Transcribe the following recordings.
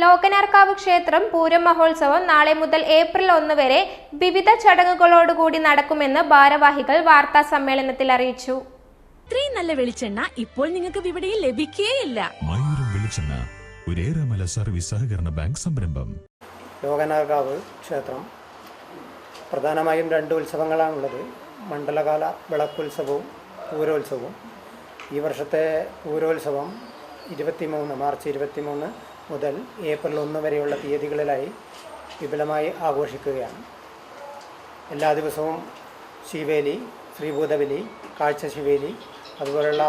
ലോകനാർക്കാവ് ക്ഷേത്രം പൂരം മഹോത്സവം നാളെ മുതൽ ഏപ്രിൽ 1 വരെ വിവിധ ചടങ്ങുകളോടുകൂടി നടക്കുമെന്ന് ഭാരവാഹികൾ വാർത്താ സമ്മേളനത്തിൽ അറിയിച്ചു. ഇത്രയും നല്ല വെളിച്ചെണ്ണ ഇപ്പോൾ നിങ്ങൾക്ക് വിപണിയിൽ ലഭിക്കുകയില്ല. മയൂരം വെളിച്ചെണ്ണ ഒരു ഏറെമല സർവീസ് സഹകരണ ബാങ്ക് സംരംഭം. ലോകനാർക്കാവ് ക്ഷേത്രം പ്രധാനമായും 2 ഉത്സവങ്ങളാണുള്ളത്. മണ്ഡലകാല വിളക്കുത്സവവും പൂരോത്സവവും. ഈ വർഷത്തെ പൂരോത്സവം മാർച്ച് 23 മുതൽ ഏപ്രിൽ 1 വരെയുള്ള തീയതികളിലായി വിപുലമായി ആഘോഷിക്കുകയാണ്. എല്ലാ ദിവസവും ശിവേലി, ശ്രീഭൂതബലി, കാഴ്ച ശിവേലി അതുപോലുള്ള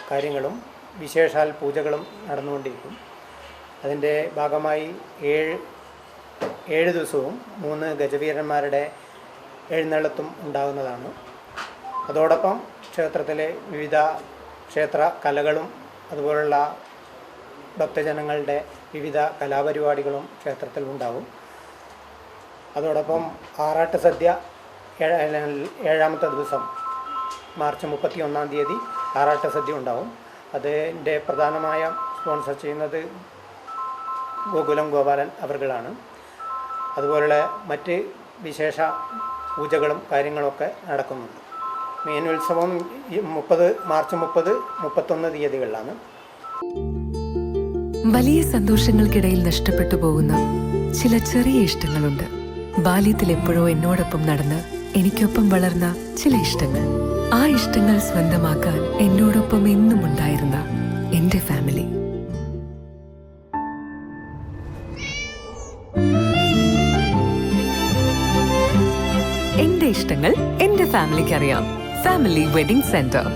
കാര്യങ്ങളും വിശേഷാൽ പൂജകളും നടന്നുകൊണ്ടിരിക്കും. അതിൻ്റെ ഭാഗമായി 7 ദിവസവും 3 ഗജവീരന്മാരുടെ എഴുന്നള്ളത്തും ഉണ്ടാകുന്നതാണ്. അതോടൊപ്പം ക്ഷേത്രത്തിലെ വിവിധ ക്ഷേത്ര കലകളും അതുപോലുള്ള ഭക്തജനങ്ങളുടെ വിവിധ കലാപരിപാടികളും ക്ഷേത്രത്തിൽ ഉണ്ടാകും. അതോടൊപ്പം ആറാട്ട് സദ്യ 7ാമത്തെ ദിവസം മാർച്ച് 31 തീയതി ആറാട്ട് സദ്യ ഉണ്ടാവും. അതിൻ്റെ പ്രധാനമായ സ്പോൺസർ ചെയ്യുന്നത് ഗോകുലം ഗോപാലൻ അവർകളാണ്. അതുപോലുള്ള മറ്റ് വിശേഷ പൂജകളും കാര്യങ്ങളൊക്കെ നടക്കുന്നുണ്ട്. മെയിൻ ഉത്സവം മാർച്ച് 30, 31 തീയതികളിലാണ്. വലിയ സന്തോഷങ്ങൾക്കിടയിൽ നഷ്ടപ്പെട്ടു പോകുന്ന ചില ചെറിയ ഇഷ്ടങ്ങളുണ്ട്. ബാല്യത്തിൽ എപ്പോഴോ എന്നോടൊപ്പം നടന്ന് എനിക്കൊപ്പം വളർന്ന ചില ഇഷ്ടങ്ങൾ. ആ ഇഷ്ടങ്ങൾ സ്വന്തമാക്കാൻ എന്നോടൊപ്പം എന്നും ഉണ്ടായിരുന്ന എന്റെ ഫാമിലി. എന്റെ ഇഷ്ടങ്ങൾ എന്റെ ഫാമിലിക്ക് അറിയാം. Family wedding centre.